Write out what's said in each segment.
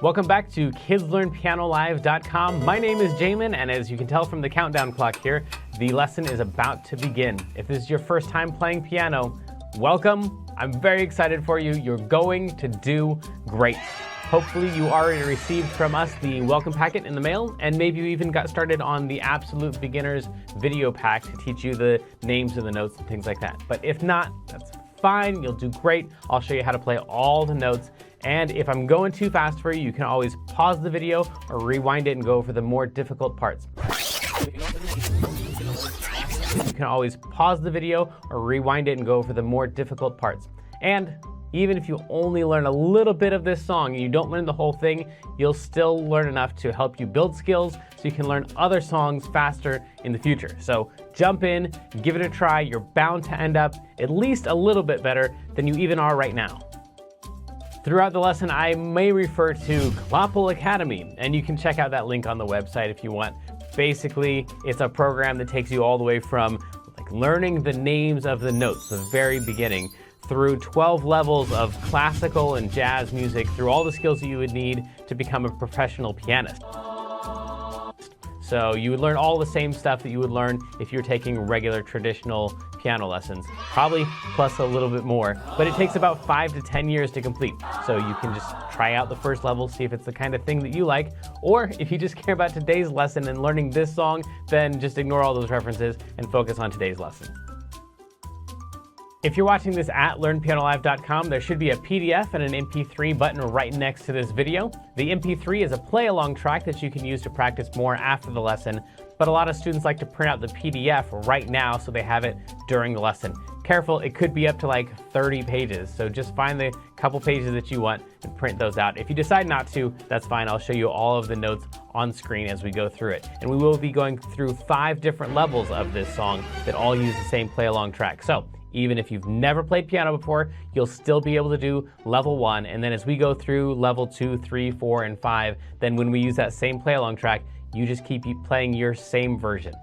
Welcome back to KidsLearnPianoLive.com. My name is Jamin, and as you can tell from the countdown clock here, the lesson is about to begin. If this is your first time playing piano, welcome. I'm very excited for you. You're going to do great. Hopefully you already received from us the welcome packet in the mail, and maybe you even got started on the Absolute Beginners video pack to teach you the names of the notes and things like that. But if not, that's fine. You'll do great. I'll show you how to play all the notes. And if I'm going too fast for you, you can always pause the video or rewind it and go over the more difficult parts. You can always pause the video or rewind it and go over the more difficult parts. And even if you only learn a little bit of this song and you don't learn the whole thing, you'll still learn enough to help you build skills so you can learn other songs faster in the future. So jump in, give it a try. You're bound to end up at least a little bit better than you even are right now. Throughout the lesson, I may refer to Raffle Academy, and you can check out that link on the website if you want. Basically, it's a program that takes you all the way from learning the names of the notes, the very beginning, through 12 levels of classical and jazz music, through all the skills that you would need to become a professional pianist. So you would learn all the same stuff that you would learn if you're taking regular traditional piano lessons, probably plus a little bit more, but it takes about 5 to 10 years to complete. So you can just try out the first level, see if it's the kind of thing that you like, or if you just care about today's lesson and learning this song, then just ignore all those references and focus on today's lesson. If you're watching this at LearnPianoLive.com, there should be a PDF and an MP3 button right next to this video. The MP3 is a play-along track that you can use to practice more after the lesson, but a lot of students like to print out the PDF right now so they have it during the lesson. Careful, it could be up to like 30 pages, so just find the couple pages that you want and print those out. If you decide not to, that's fine. I'll show you all of the notes on screen as we go through it. And we will be going through 5 different levels of this song that all use the same play-along track. So even if you've never played piano before, you'll still be able to do level 1. And then as we go through level 2, 3, 4, and 5, then when we use that same play-along track, you just keep playing your same version.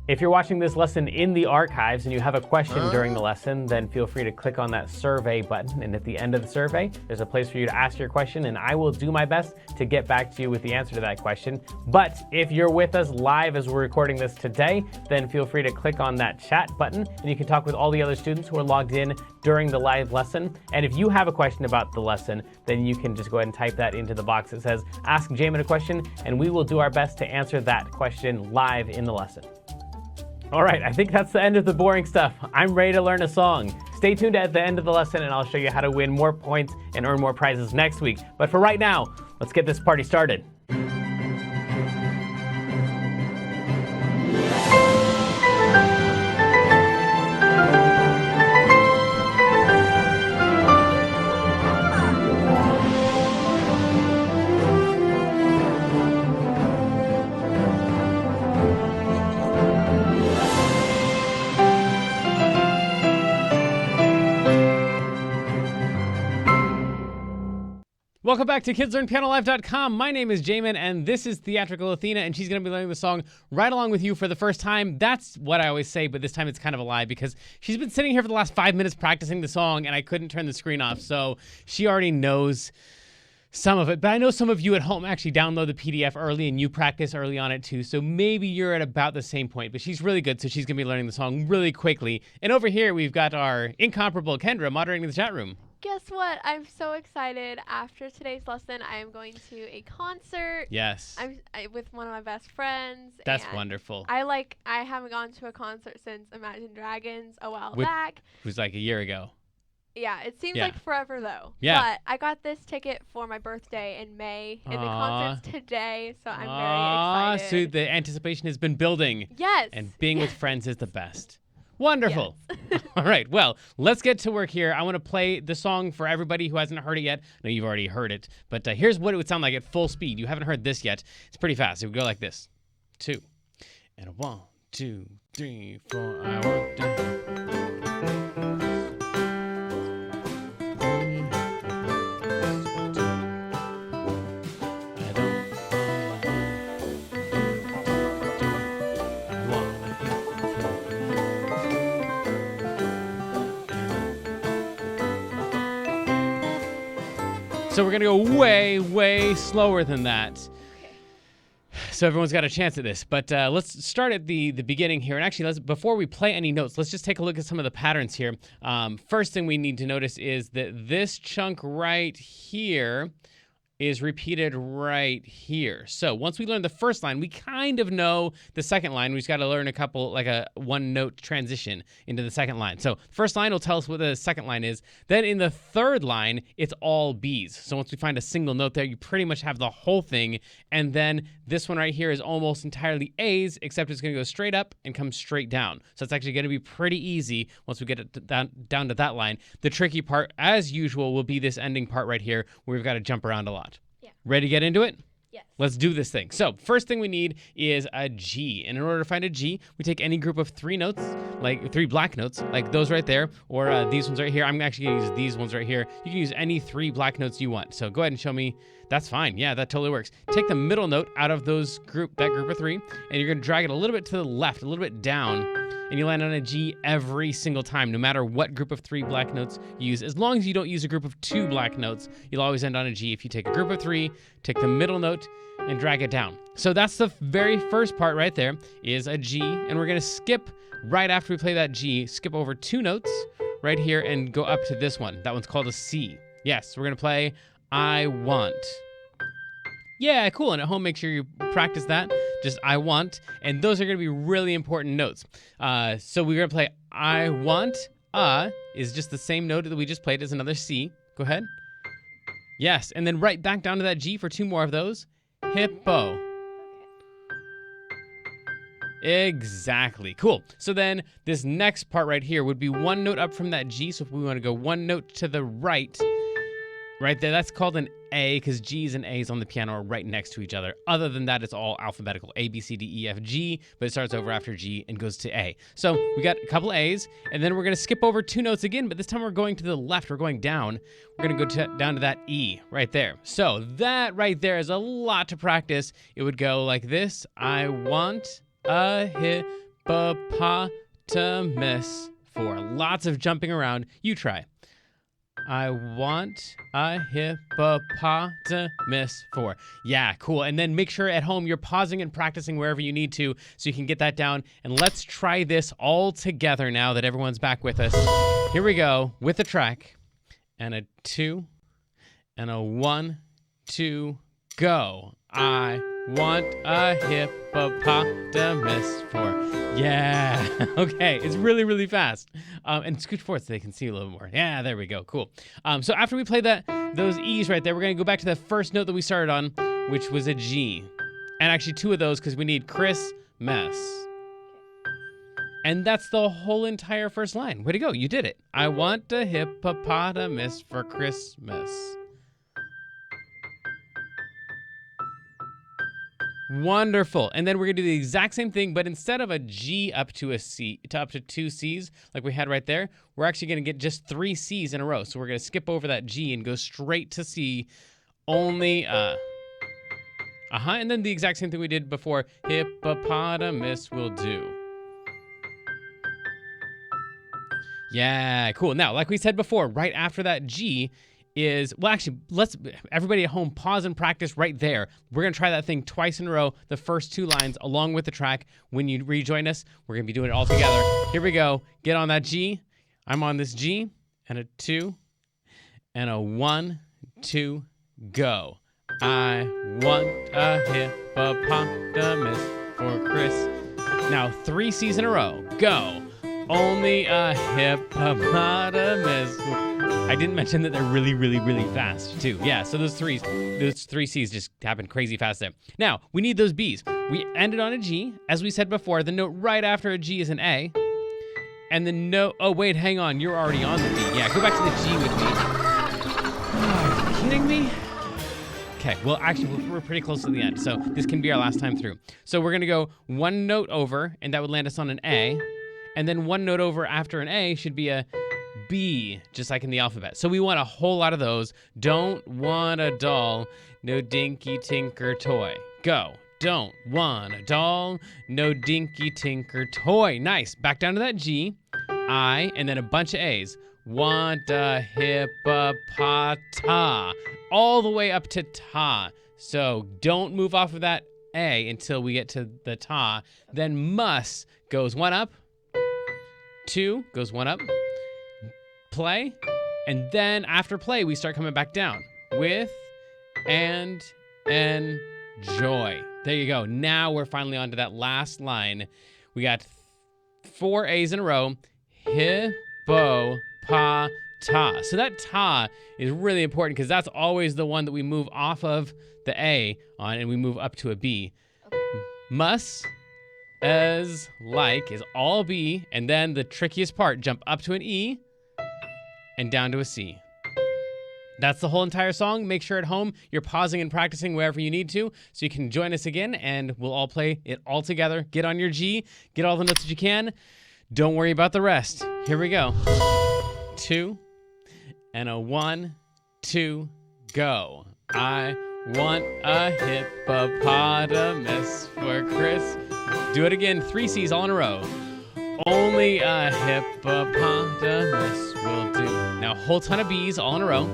If you're watching this lesson in the archives and you have a question during the lesson, then feel free to click on that survey button. And at the end of the survey, there's a place for you to ask your question, and I will do my best to get back to you with the answer to that question. But if you're with us live as we're recording this today, then feel free to click on that chat button, and you can talk with all the other students who are logged in during the live lesson. And if you have a question about the lesson, then you can just go ahead and type that into the box that says, Ask Jamin a Question, and we will do our best to answer that question live in the lesson. All right, I think that's the end of the boring stuff. I'm ready to learn a song. Stay tuned at the end of the lesson and I'll show you how to win more points and earn more prizes next week. But for right now, let's get this party started. Welcome back to KidsLearnPianoLive.com. My name is Jamin, and this is Theatrical Athena, and she's going to be learning the song right along with you for the first time. That's what I always say, but this time it's kind of a lie because she's been sitting here for the last 5 minutes practicing the song, and I couldn't turn the screen off, so she already knows some of it. But I know some of you at home actually download the PDF early, and you practice early on it too, so maybe you're at about the same point, but she's really good, so she's going to be learning the song really quickly. And over here, we've got our incomparable Kendra moderating the chat room. Guess what? I'm so excited. After today's lesson, I am going to a concert. Yes. I'm with one of my best friends. That's wonderful. I haven't gone to a concert since Imagine Dragons a while back. It was like a year ago. Yeah, it seems like forever though. Yeah. But I got this ticket for my birthday in May, and the concert's today, so I'm very excited. So the anticipation has been building. Yes. And being with friends is the best. Wonderful. Yes. All right, well, let's get to work here. I want to play the song for everybody who hasn't heard it yet. I know you've already heard it, but here's what it would sound like at full speed. You haven't heard this yet. It's pretty fast. It would go like this. 2, and a 1, 2, 3, 4. I want to... So we're going to go way, way slower than that. So everyone's got a chance at this, but let's start at the beginning here. And actually, before we play any notes, let's just take a look at some of the patterns here. First thing we need to notice is that this chunk right here is repeated right here. So once we learn the first line, we kind of know the second line. We just got to learn a couple, like a one note transition into the second line. So first line will tell us what the second line is. Then in the third line, it's all B's. So once we find a single note there, you pretty much have the whole thing. And then this one right here is almost entirely A's, except it's going to go straight up and come straight down. So it's actually going to be pretty easy once we get it down to that line. The tricky part, as usual, will be this ending part right here where we've got to jump around a lot. Ready to get into it? Yes. Let's do this thing. So first thing we need is a G. And in order to find a G, we take any group of 3 notes, like 3 black notes, like those right there, or these ones right here. I'm actually going to use these ones right here. You can use any 3 black notes you want. So go ahead and show me. That's fine. Yeah, that totally works. Take the middle note out of that group of 3, and you're going to drag it a little bit to the left, a little bit down, and you land on a G every single time, no matter what group of 3 black notes you use. As long as you don't use a group of 2 black notes, you'll always end on a G. If you take a group of 3, take the middle note, and drag it down. So that's the very first part right there is a G, and we're going to skip right after we play that G, skip over 2 notes right here and go up to this one. That one's called a C. Yes, we're going to play I want. Yeah, cool. And at home, make sure you practice that. Just I want. And those are going to be really important notes. So we're going to play I want. Is just the same note that we just played as another C. Go ahead. Yes. And then right back down to that G for 2 more of those. Hippo. Exactly. Cool. So then this next part right here would be 1 note up from that G. So if we want to go 1 note to the right there, that's called an A, because G's and A's on the piano are right next to each other. Other than that, it's all alphabetical. A, B, C, D, E, F, G, but it starts over after G and goes to A. So we got a couple A's, and then we're going to skip over 2 notes again, but this time we're going to the left. We're going down. We're going to go down to that E right there. So that right there is a lot to practice. It would go like this. I want a hippopotamus. For lots of jumping around. You try. I want a hippopotamus for. Yeah, cool. And then make sure at home you're pausing and practicing wherever you need to so you can get that down. And let's try this all together now that everyone's back with us. Here we go with the track. And a 2 and a 1, 2, go. I want a hippopotamus for. Yeah. Okay. It's really, really fast. And scooch forward so they can see a little more. Yeah, there we go. Cool. So after we play those E's right there, we're going to go back to the first note that we started on, which was a G. And actually 2 of those because we need Christmas. And that's the whole entire first line. Way to go. You did it. I want a hippopotamus for Christmas. Wonderful. And then we're going to do the exact same thing, but instead of a G up to a C, up to 2 C's like we had right there, we're actually going to get just 3 C's in a row. So we're going to skip over that G and go straight to C, only, and then the exact same thing we did before, hippopotamus will do. Yeah, cool. Now, like we said before, right after that G is, well, actually, let's, everybody at home, pause and practice right there. We're going to try that thing twice in a row, the first 2 lines, along with the track. When you rejoin us, we're going to be doing it all together. Here we go. Get on that G. I'm on this G, and a 2, and a 1, 2, go. I want a hippopotamus for Chris. Now, 3 C's in a row. Go. Only a hippopotamus. I didn't mention that they're really, really, really fast, too. Yeah, so those 3 C's just happen crazy fast there. Now, we need those B's. We ended on a G. As we said before, the note right after a G is an A. And the note... Oh, wait, hang on. You're already on the B. Yeah, go back to the G with me. Are you kidding me? Okay, well, actually, we're pretty close to the end, so this can be our last time through. So we're going to go 1 note over, and that would land us on an A. And then 1 note over after an A should be a B, just like in the alphabet. So we want a whole lot of those. Don't want a doll, no dinky tinker toy. Go. Don't want a doll, no dinky tinker toy. Nice. Back down to that G, I, and then a bunch of A's. want a hippopota. All the way up to ta. So don't move off of that A until we get to the ta. Then mus goes 1 up. 2 goes 1 up. Play. And then after play, we start coming back down with and enjoy. There you go. Now we're finally on to that last line. We got 4 A's in a row. Hippopota. So that ta is really important because that's always the one that we move off of the A on and we move up to a B. Okay. Mus, as, like is all B, and then the trickiest part, jump up to an E and down to a C. That's the whole entire song. Make sure at home you're pausing and practicing wherever you need to so you can join us again and we'll all play it all together. Get on your G, get all the notes that you can. Don't worry about the rest. Here we go. 2 and a 1, 2, go. I want a hippopotamus for Chris. Do it again. 3 C's all in a row. Only a hippopotamus will do. Now, a whole ton of B's all in a row.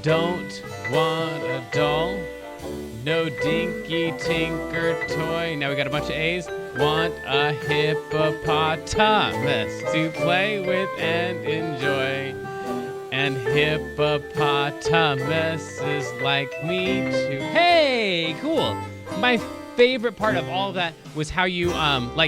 Don't want a doll. No dinky tinker toy. Now we got a bunch of A's. Want a hippopotamus to play with and enjoy. And hippopotamuses like me too. Hey, cool. My favorite part of all of that was how you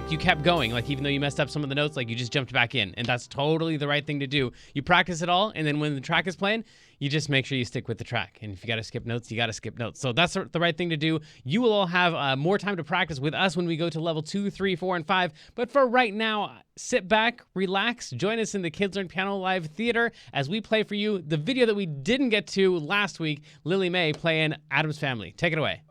you kept going, like even though you messed up some of the notes, like you just jumped back in, and that's totally the right thing to do. You practice it all, and then when the track is playing, you just make sure you stick with the track. And if you got to skip notes, you got to skip notes. So that's the right thing to do. You will all have more time to practice with us when we go to level 2, 3, 4, and 5. But for right now, sit back, relax, join us in the Kids Learn Piano Live Theater as we play for you the video that we didn't get to last week, Lily Mae playing Addams Family. Take it away.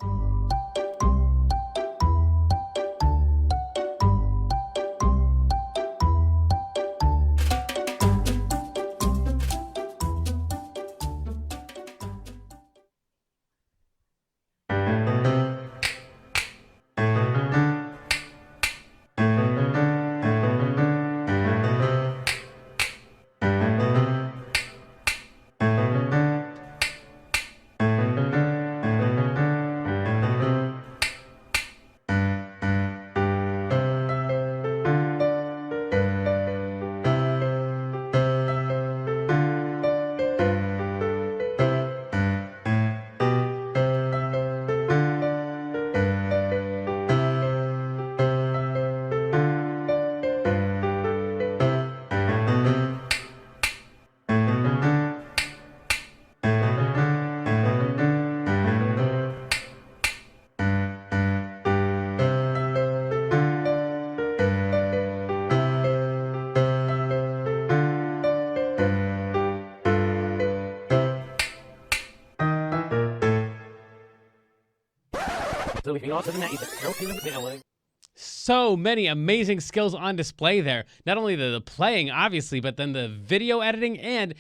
So many amazing skills on display there. Not only the playing, obviously, but then the video editing. And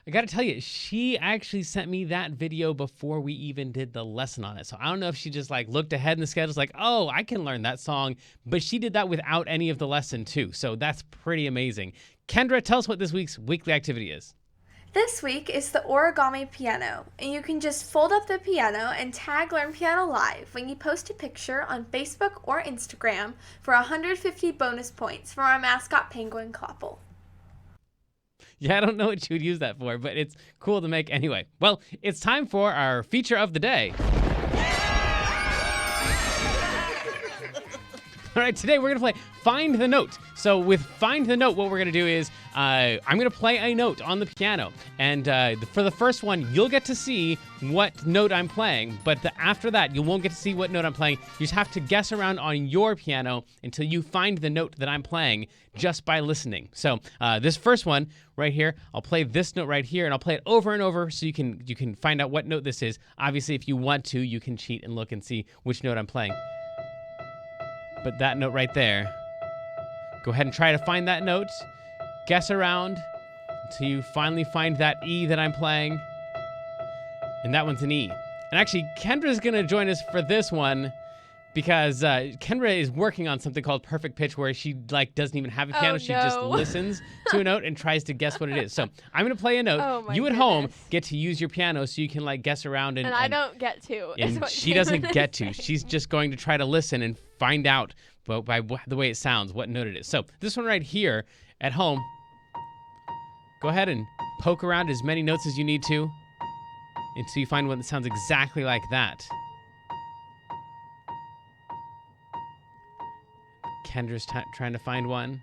I got to tell you, she actually sent me that video before we even did the lesson on it. So I don't know if she just like looked ahead in the schedule, like, oh, I can learn that song. But she did that without any of the lesson too. So that's pretty amazing. Kendra, tell us what this week's weekly activity is. This week is the origami piano, and you can just fold up the piano and tag Learn Piano Live when you post a picture on Facebook or Instagram for 150 bonus points from our mascot penguin Clopple. Yeah, I don't know what you would use that for, but it's cool to make anyway. Well, it's time for our feature of the day. All right, today we're going to play Find the Note. So with Find the Note, what we're going to do is I'm going to play a note on the piano. And for the first one, you'll get to see what note I'm playing. But after that, you won't get to see what note I'm playing. You just have to guess around on your piano until you find the note that I'm playing just by listening. So this first one right here, I'll play this note right here, and I'll play it over and over so you can find out what note this is. Obviously, if you want to, you can cheat and look and see which note I'm playing. But that note right there, go ahead and try to find that note. Guess around until you finally find that E that I'm playing. And that one's an E. And actually, Kendra's going to join us for this one because Kendra is working on something called perfect pitch, where she doesn't even have a piano. She just listens to a note and tries to guess what it is. So I'm going to play a note. Oh my you at goodness. home get to use your piano so you can guess around. And I don't get to. And she doesn't get to. She's just going to try to listen and find out by the way it sounds what note it is. So this one right here at home, go ahead and poke around as many notes as you need to until you find one that sounds exactly like that. Kendra's trying to find one.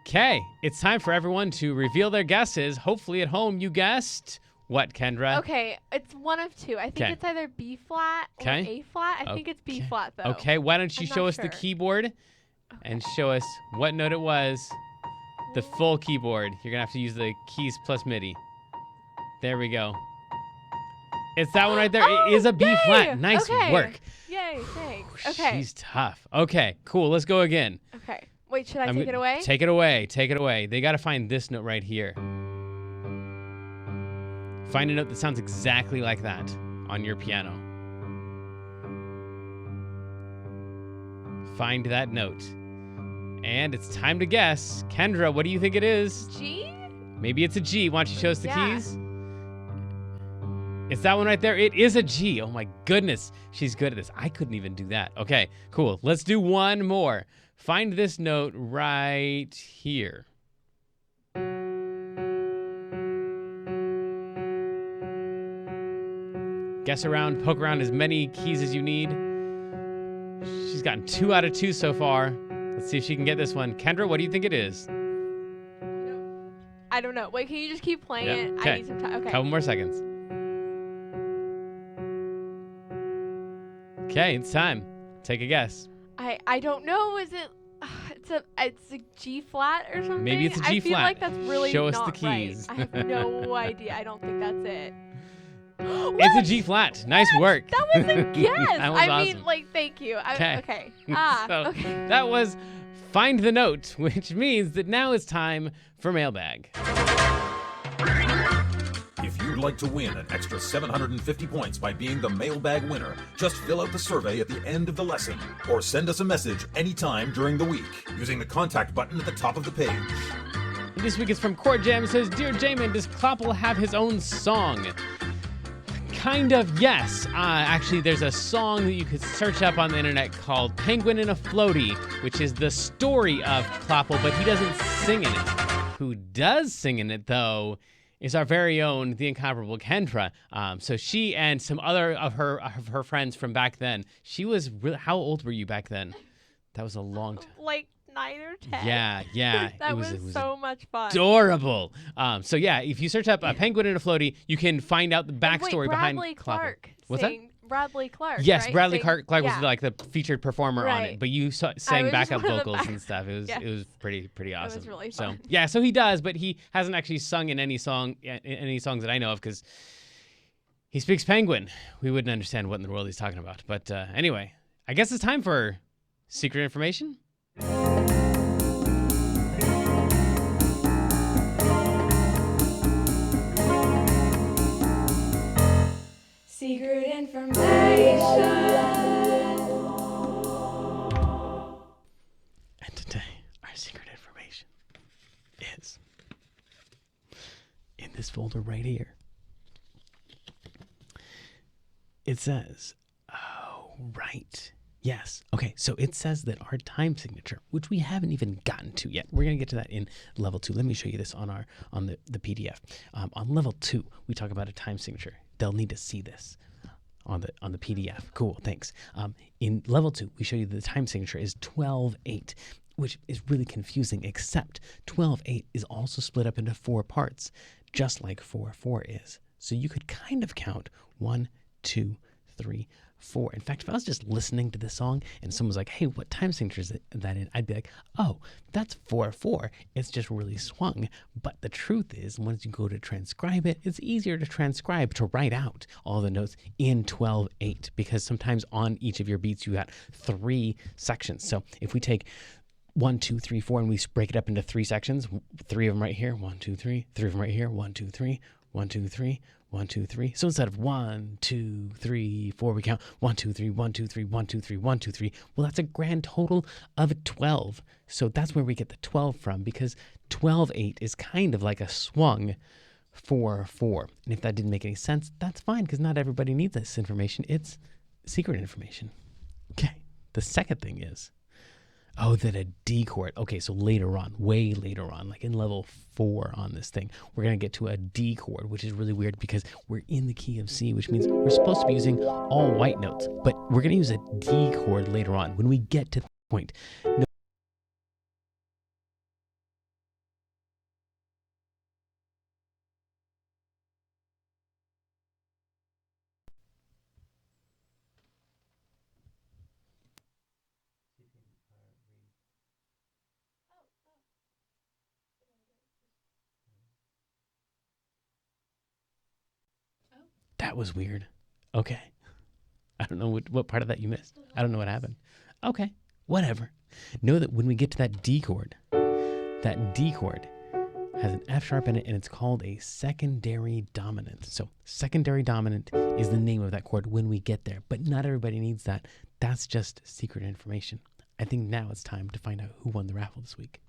Okay, it's time for everyone to reveal their guesses. Hopefully at home you guessed what, Kendra? Okay, it's one of two. I think it's either B flat or A flat. I think it's B flat though. Okay, why don't you show us the keyboard and show us what note it was. The full keyboard. You're gonna have to use the keys plus MIDI. There we go. It's that one right there. It is a B flat. Nice work. Yay, thanks. Okay. She's tough. Okay, cool. Let's go again. Okay. Wait, should I take it away? Take it away. Take it away. They got to find this note right here. Find a note that sounds exactly like that on your piano. Find that note. And it's time to guess. Kendra, what do you think it is? G? Maybe it's a G. Why don't you show us the keys? It's that one right there. It is a G. Oh my goodness. She's good at this. I couldn't even do that. Okay, cool. Let's do one more. Find this note right here. Guess around, poke around as many keys as you need. She's gotten 2 out of 2 so far. Let's see if she can get this one. Kendra, what do you think it is? I don't know. Wait, can you just keep playing it? Okay. I need some time. Okay. Couple more seconds. Okay, it's time. Take a guess. I don't know. Is it? It's a G flat or something. Maybe it's a G flat. I feel like that's really Show us not the keys. Right. I have no idea. I don't think that's it. It's a G flat. Nice work. That was a guess. That was awesome. Thank you. Okay. Okay. That was Find the Note, which means that now it's time for Mailbag. If you'd like to win an extra 750 points by being the Mailbag winner, just fill out the survey at the end of the lesson or send us a message anytime during the week using the contact button at the top of the page. This week is from Court Jam. It says, Dear Jamin, does Kloppel have his own song? Kind of, yes. Actually, there's a song that you could search up on the internet called Penguin in a Floaty, which is the story of Kloppel, but he doesn't sing in it. Who does sing in it, though, is our very own, the incomparable Kendra. So she and some other of her friends from back then. She was how old were you back then? That was a long time. Like 9 or 10. Yeah. That was so much fun. Adorable. So yeah, if you search up a Penguin in a Floaty, you can find out the backstory behind Bradley Kloppel. Clark. What's that? Bradley Clark. Yes, right? Bradley Clark was the featured performer on Right. it, but you sang backup vocals and stuff. It was pretty awesome. It was really fun. So yeah, so he does, but he hasn't actually sung in any songs that I know of because he speaks Penguin. We wouldn't understand what in the world he's talking about. But anyway, I guess it's time for secret information. Secret information. And today, our secret information is in this folder right here. It says, oh, right. Yes. Okay, so it says that our time signature, which we haven't even gotten to yet, we're going to get to that in level 2. Let me show you this on the PDF. On level 2, we talk about a time signature. They'll need to see this on the PDF. Cool, thanks. In level 2, we show you the time signature is 12/8, which is really confusing, except 12/8 is also split up into 4 parts, just like 4/4 is. So you could kind of count 1, 2, 3, 4. In fact, if I was just listening to this song and someone was like, hey, what time signature is that in? I'd be like, oh, that's 4/4. It's just really swung. But the truth is, once you go to transcribe it, it's easier to transcribe, to write out all the notes in 12/8, because sometimes on each of your beats, you got 3 sections. So if we take 1, 2, 3, 4, and we break it up into 3 sections, 3 of them right here, 1, 2, 3, 3 of them right here, 1, 2, 3, 1, 2, 3, 1, 2, 3. So instead of 1, 2, 3, 4, we count 1, 2, 3, 1, 2, 3, 1, 2, 3, 1, 2, 3. Well, that's a grand total of 12. So that's where we get the 12 from, because 12/8 is kind of like a swung 4/4. And if that didn't make any sense, that's fine, because not everybody needs this information. It's secret information. Okay. The second thing is, that a D chord. Okay, so later on, way later on, like in level 4 on this thing, we're going to get to a D chord, which is really weird because we're in the key of C, which means we're supposed to be using all white notes. But we're going to use a D chord later on when we get to that point. That was weird. Okay. I don't know what part of that you missed. I don't know what happened. Okay, whatever. Know that when we get to that D chord has an F sharp in it, and it's called a secondary dominant. So secondary dominant is the name of that chord when we get there, but not everybody needs that. That's just secret information. I think now it's time to find out who won the raffle this week.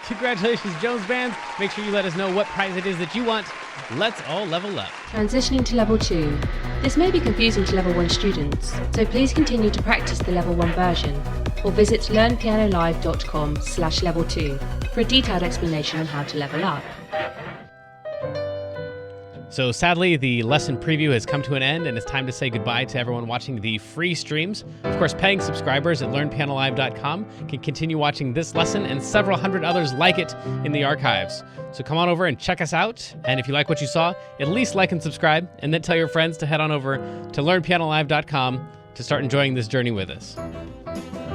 Congratulations, Jones Band. Make sure you let us know what prize it is that you want. Let's all level up. Transitioning to level 2. This may be confusing to level 1 students, so please continue to practice the level 1 version, or visit learnpianolive.com/level 2 for a detailed explanation on how to level up. So sadly, the lesson preview has come to an end, and it's time to say goodbye to everyone watching the free streams. Of course, paying subscribers at learnpianolive.com can continue watching this lesson and several hundred others like it in the archives. So come on over and check us out. And if you like what you saw, at least like and subscribe, and then tell your friends to head on over to learnpianolive.com to start enjoying this journey with us.